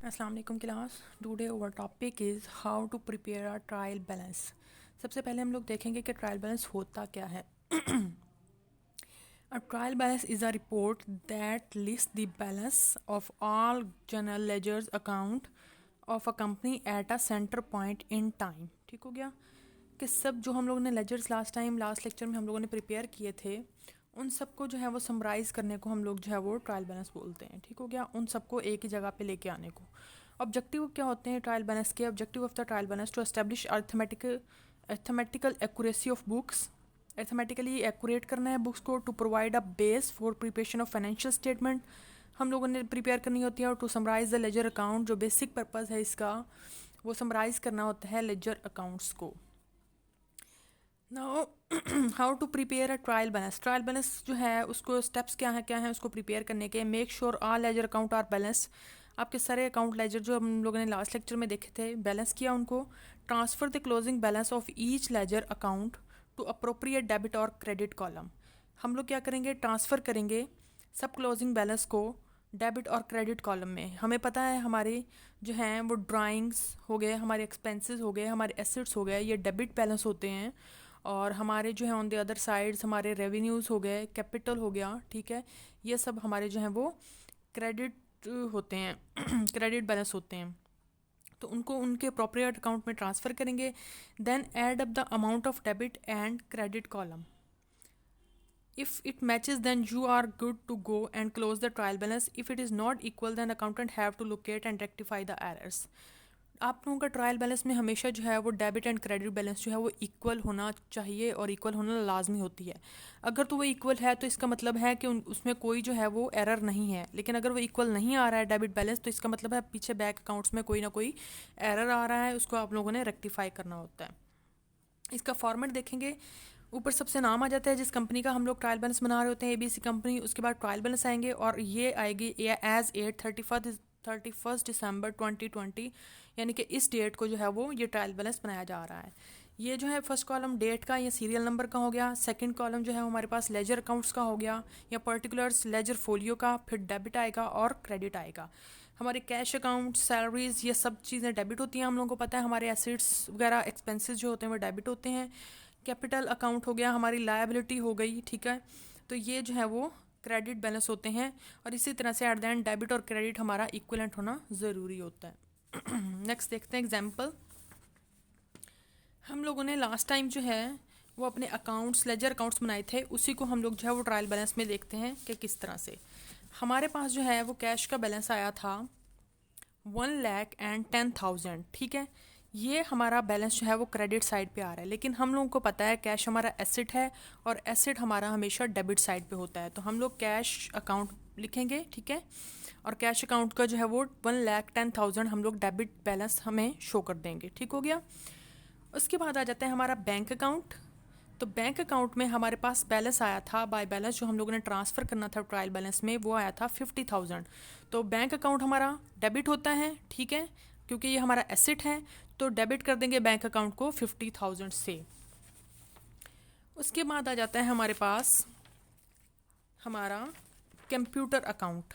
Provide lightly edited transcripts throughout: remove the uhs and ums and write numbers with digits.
अस्सलाम वालेकुम class. Today our topic is how to prepare a trial balance. सबसे पहले हम लोग देखेंगे कि ट्रायल बैलेंस होता क्या है। A trial balance is a report that list the balance of all general ledgers account of a company at a centre point in time. ठीक हो गया कि सब जो हम लोगों ने लेजर्स लास्ट लेक्चर में हम लोगों ने प्रिपेयर किए थे उन सबको जो है वो समराइज़ करने को हम लोग जो है वो ट्रायल बैलेंस बोलते हैं। ठीक हो गया, उन सबको एक ही जगह पे लेके आने को। ऑब्जेक्टिव क्या होते हैं ट्रायल बैलेंस के? Objective of the trial balance to establish arithmetical accuracy of books, arithmetically accurate करना है बुक्स को, to provide a base for preparation of financial statement हम लोगों ने प्रिपेयर करनी होती है, और to summarise the ledger account जो बेसिक पर्पज़ है इसका वो समराइज करना होता है लेजर अकाउंट्स को। Now how to prepare a trial balance. Trial balance जो है उसको स्टेप्स क्या है उसको प्रिपेयर करने के। Make sure all ledger account are balance, आपके सारे अकाउंट लेजर जो हम लोगों ने लास्ट लेक्चर में देखे थे बैलेंस किया उनको। Transfer the closing balance of each ledger account to appropriate debit और क्रेडिट कॉलम। हम लोग क्या करेंगे, ट्रांसफ़र करेंगे सब क्लोजिंग बैलेंस को डेबिट और क्रेडिट कॉलम में। हमें पता है हमारे जो हैं वो ड्राइंग्स हो गए, हमारे एक्सपेंसेस हो गए, हमारे एसेट्स हो गए, ये डेबिट बैलेंस होते हैं। और हमारे जो है ऑन द अदर साइड्स हमारे रेवेन्यूज़ हो गए, कैपिटल हो गया, ठीक है, ये सब हमारे जो हैं वो क्रेडिट होते हैं क्रेडिट बैलेंस होते हैं। तो उनको उनके अप्रोप्रिएट अकाउंट में ट्रांसफ़र करेंगे। Then add up the amount of debit and credit column. If it matches, then you are good to go and close the trial balance. If it is not equal, then accountant have to locate and rectify the errors. आप लोगों का trial balance में हमेशा जो है वो debit and credit balance जो है वो इक्वल होना चाहिए और इक्वल होना लाजमी होती है। अगर तो वो इक्वल है तो इसका मतलब है कि उसमें कोई जो है वो एरर नहीं है, लेकिन अगर वो इक्वल नहीं आ रहा है डेबिट बैलेंस तो इसका मतलब है पीछे बैक अकाउंट्स में कोई ना कोई एरर आ रहा है, उसको आप लोगों ने रेक्टिफाई करना होता है। इसका फॉर्मेट देखेंगे, ऊपर सबसे नाम आ जाता है जिस कंपनी का हम लोग ट्रायल बैलेंस बना रहे होते हैं, ABC कंपनी। उसके बाद ट्रायल बैलेंस आएंगे और ये आएगी एज 31 दिसंबर 2020, यानी कि इस डेट को जो है वो ये ट्रायल बैलेंस बनाया जा रहा है। ये जो है फर्स्ट कॉलम डेट का या सीरियल नंबर का हो गया, सेकंड कॉलम जो है हमारे पास लेजर अकाउंट्स का हो गया या पर्टिकुलर्स लेजर फोलियो का, फिर डेबिट आएगा और क्रेडिट आएगा। हमारे कैश अकाउंट, सैलरीज, ये सब चीज़ें डेबिट होती हैं, हम लोगों को पता है। हमारे एसेट्स वगैरह एक्सपेंसेस जो होते हैं वो डेबिट होते हैं। कैपिटल अकाउंट हो गया, हमारी लायबिलिटी हो गई, ठीक है, तो ये जो है वो क्रेडिट बैलेंस होते हैं। और इसी तरह से एट द एंड डेबिट और क्रेडिट हमारा इक्वलेंट होना ज़रूरी होता है। नेक्स्ट देखते हैं एग्जाम्पल। हम लोगों ने लास्ट टाइम जो है वो अपने अकाउंट्स लेजर अकाउंट्स बनाए थे, उसी को हम लोग जो है वो ट्रायल बैलेंस में देखते हैं कि किस तरह से। हमारे पास जो है वो कैश का बैलेंस आया था 1,10,000, ठीक है। ये हमारा बैलेंस जो है वो क्रेडिट साइड पे आ रहा है, लेकिन हम लोगों को पता है कैश हमारा एसेट है और एसेट हमारा हमेशा डेबिट साइड पे होता है, तो हम लोग कैश अकाउंट लिखेंगे, ठीक है। और कैश अकाउंट का जो है वो 1,10,000 हम लोग डेबिट बैलेंस हमें शो कर देंगे, ठीक हो गया। उसके बाद आ जाता है हमारा बैंक अकाउंट। तो बैंक अकाउंट में हमारे पास बैलेंस आया था, बाय बैलेंस जो हम लोगों ने ट्रांसफ़र करना था ट्रायल बैलेंस में वो आया था 50,000। तो बैंक अकाउंट हमारा डेबिट होता है, ठीक है, क्योंकि ये हमारा एसेट है, तो डेबिट कर देंगे बैंक अकाउंट को 50,000 से। उसके बाद आ जाता है हमारे पास हमारा कंप्यूटर अकाउंट,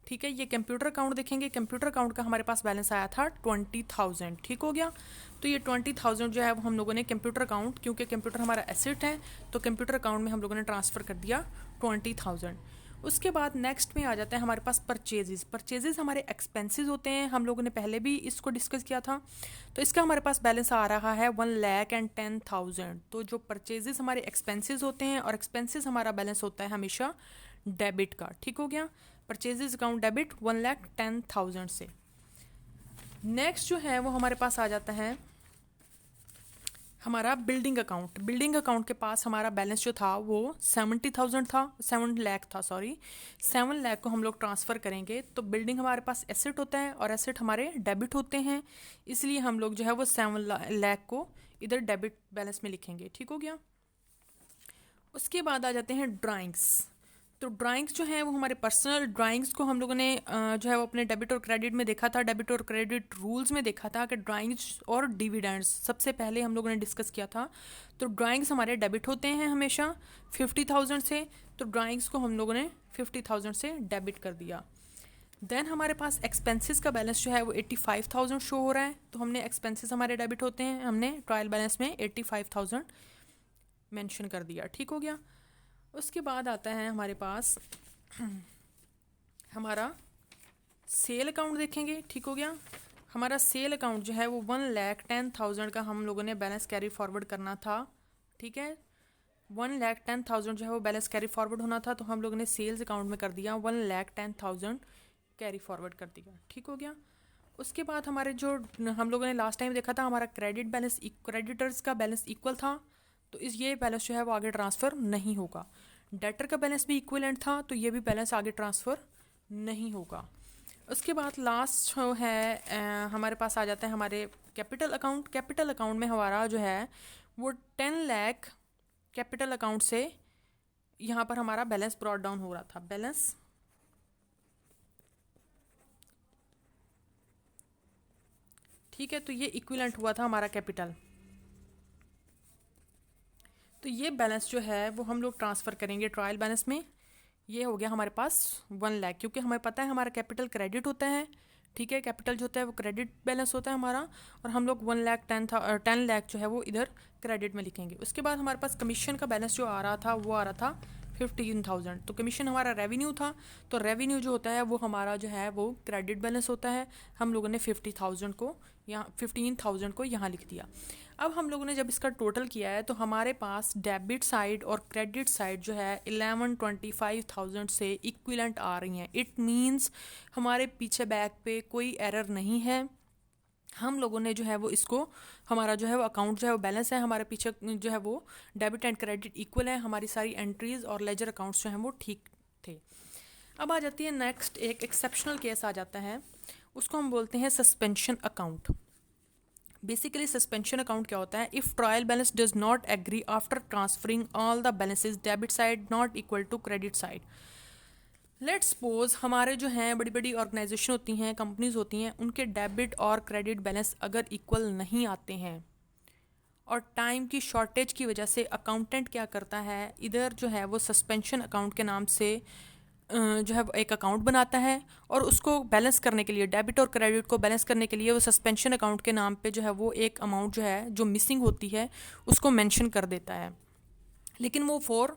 ठीक है। ये कंप्यूटर अकाउंट देखेंगे, कंप्यूटर अकाउंट का हमारे पास बैलेंस आया था 20,000, ठीक हो गया। तो ये 20,000 जो है वो हम लोगों ने कंप्यूटर अकाउंट, क्योंकि कंप्यूटर हमारा एसेट है तो कंप्यूटर अकाउंट में हम लोगों ने ट्रांसफ़र कर दिया 20,000। उसके बाद नेक्स्ट में आ जाता है हमारे पास परचेजेस हमारे एक्सपेंसेस होते हैं, हम लोगों ने पहले भी इसको डिस्कस किया था। तो इसका हमारे पास बैलेंस आ रहा है 1,10,000। तो जो परचेजेस हमारे एक्सपेंसेस होते हैं और एक्सपेंसेस हमारा बैलेंस होता है हमेशा डेबिट का, ठीक हो गया। परचेजेस अकाउंट डेबिट 1,10,000 से। नेक्स्ट जो है वो हमारे पास आ जाता है हमारा बिल्डिंग अकाउंट। बिल्डिंग अकाउंट के पास हमारा बैलेंस जो था वो 70,000 था, 7 लाख था, सॉरी 7 लाख को हम लोग ट्रांसफ़र करेंगे। तो बिल्डिंग हमारे पास एसेट होता है और एसेट हमारे डेबिट होते हैं, इसलिए हम लोग जो है वो 7 लाख को इधर डेबिट बैलेंस में लिखेंगे, ठीक हो गया। उसके बाद आ जाते हैं ड्राइंग्स। तो ड्राइंग्स जो है वो हमारे पर्सनल ड्राइंग्स को हम लोगों ने जो है वो अपने डेबिट और क्रेडिट में देखा था, डेबिट और क्रेडिट रूल्स में देखा था कि ड्राइंग्स और डिविडेंड्स सबसे पहले हम लोगों ने डिस्कस किया था। तो ड्राइंग्स हमारे डेबिट होते हैं हमेशा 50,000 से, तो ड्राइंग्स को हम लोगों ने 50,000 से डेबिट कर दिया। देन हमारे पास एक्सपेंसेस का बैलेंस जो है वो 85,000 शो हो रहा है, तो हमने एक्सपेंसेस हमारे डेबिट होते हैं, हमने ट्रायल बैलेंस में 85,000 मेंशन कर दिया, ठीक हो गया। उसके बाद आता है हमारे पास हमारा सेल अकाउंट देखेंगे, ठीक हो गया। हमारा सेल अकाउंट जो है वो 1,10,000 का हम लोगों ने बैलेंस कैरी फॉरवर्ड करना था, ठीक है। 1,10,000 जो है वो बैलेंस कैरी फॉरवर्ड होना था, तो हम लोगों ने सेल्स अकाउंट में कर दिया 1,10,000 कैरी फॉरवर्ड कर दिया, ठीक हो गया। उसके बाद हमारे जो हम लोगों ने लास्ट टाइम देखा था हमारा क्रेडिट बैलेंस, क्रेडिटर्स का बैलेंस इक्वल था, तो ये बैलेंस जो है वो आगे ट्रांसफ़र नहीं होगा। डेटर का बैलेंस भी इक्वलेंट था, तो ये भी बैलेंस आगे ट्रांसफ़र नहीं होगा। उसके बाद लास्ट जो है हमारे पास आ जाता है हमारे कैपिटल अकाउंट। कैपिटल अकाउंट में हमारा जो है वो 10 लाख कैपिटल अकाउंट से यहाँ पर हमारा बैलेंस ब्रॉट डाउन हो रहा था, बैलेंस ठीक है। तो ये इक्विवेलेंट हुआ था हमारा कैपिटल, तो ये बैलेंस जो है वो हम लोग ट्रांसफ़र करेंगे ट्रायल बैलेंस में। ये हो गया हमारे पास 1 लाख, क्योंकि हमें पता है हमारा कैपिटल क्रेडिट होता है, ठीक है। कैपिटल जो होता है वो क्रेडिट बैलेंस होता है हमारा, और हम लोग 10 लाख जो है वो इधर क्रेडिट में लिखेंगे। उसके बाद हमारे पास कमीशन का बैलेंस जो आ रहा था वो आ रहा था 15,000, तो कमीशन हमारा रेवेन्यू था, तो रेवेन्यू जो होता है वो हमारा जो है वो क्रेडिट बैलेंस होता है। हम लोगों ने 50,000 को यहाँ 15,000 को यहाँ लिख दिया। अब हम लोगों ने जब इसका टोटल किया है तो हमारे पास डेबिट साइड और क्रेडिट साइड जो है 11,25,000 से इक्विवेलेंट आ रही हैं। इट मींस हमारे पीछे बैक पे कोई एरर नहीं है। हम लोगों ने जो है वो इसको हमारा जो है वो अकाउंट जो है वो बैलेंस है, हमारे पीछे जो है वो डेबिट एंड क्रेडिट इक्वल है, हमारी सारी एंट्रीज और लेजर अकाउंट्स जो हैं वो ठीक थे। अब आ जाती है नेक्स्ट, एक एक्सेप्शनल केस आ जाता है, उसको हम बोलते हैं suspension account. Basically suspension account क्या होता है? If trial balance does not agree after transferring all the balances debit side not equal to credit side. Let's suppose हमारे जो हैं बड़ी बड़ी ऑर्गेनाइजेशन होती हैं, कंपनीज होती हैं, उनके डेबिट और क्रेडिट बैलेंस अगर इक्वल नहीं आते हैं और टाइम की शॉर्टेज की वजह से अकाउंटेंट क्या करता है, इधर जो है वो सस्पेंशन अकाउंट के नाम से जो है एक अकाउंट बनाता है, और उसको बैलेंस करने के लिए, डेबिट और क्रेडिट को बैलेंस करने के लिए वो सस्पेंशन अकाउंट के नाम पे जो है वो एक अमाउंट जो है जो मिसिंग होती है उसको मेंशन कर देता है। लेकिन वो फॉर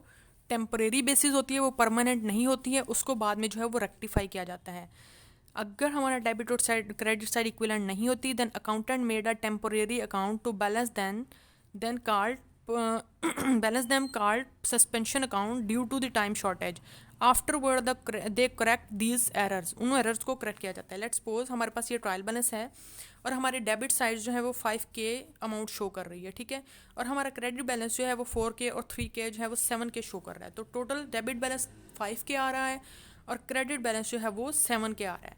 टेम्परेरी बेसिस होती है, वो परमानेंट नहीं होती है, उसको बाद में जो है वो रेक्टिफाई किया जाता है। अगर हमारा डेबिट और साइड क्रेडिट साइड इक्विवेलेंट नहीं होती, then accountant made a temporary account to balance then called suspension account due to the time shortage. Afterward they correct these errors, उन एरर्स को करेक्ट किया जाता है। लेट्स सपोज हमारे पास ये ट्रायल बैलेंस है और हमारे डेबिट साइड जो है वो 5K अमाउंट शो कर रही है, ठीक है, और हमारा क्रेडिट बैलेंस जो है वो 4K और 3K जो है वो 7K शो कर रहा है। तो टोटल डेबिट बैलेंस 5K आ रहा है और क्रेडिट बैलेंस जो है वो 7K आ रहा है।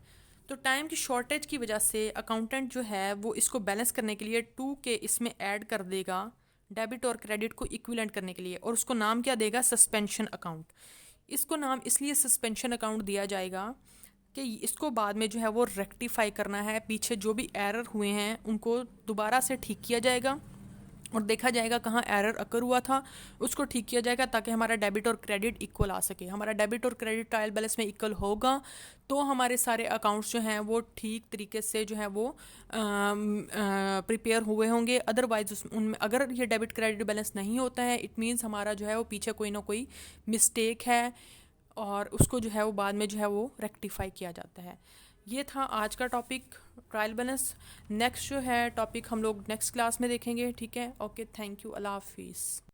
तो टाइम की शॉर्टेज की वजह से अकाउंटेंट जो है वो इसको बैलेंस करने के लिए 2K इसमें ऐड कर देगा डेबिट और क्रेडिट को इक्विवेलेंट करने के लिए, और उसको नाम क्या देगा? Suspension account. इसको नाम इसलिए सस्पेंशन अकाउंट दिया जाएगा कि इसको बाद में जो है वो रेक्टिफाई करना है, पीछे जो भी एरर हुए हैं उनको दोबारा से ठीक किया जाएगा और देखा जाएगा कहाँ एरर अकर हुआ था, उसको ठीक किया जाएगा ताकि हमारा डेबिट और क्रेडिट इक्वल आ सके। हमारा डेबिट और क्रेडिट ट्रायल बैलेंस में इक्वल होगा तो हमारे सारे अकाउंट्स जो हैं वो ठीक तरीके से जो है वो प्रिपेयर हुए होंगे। अदरवाइज उनमें अगर ये डेबिट क्रेडिट बैलेंस नहीं होता है, इट मीन्स हमारा जो है वो पीछे कोई ना कोई मिस्टेक है और उसको जो है वो बाद में जो है वो रेक्टिफाई किया जाता है। ये था आज का टॉपिक ट्रायल बैलेंस। नेक्स्ट जो है टॉपिक हम लोग नेक्स्ट क्लास में देखेंगे, ठीक है। ओके, थैंक यू, अल्लाह हाफिज़।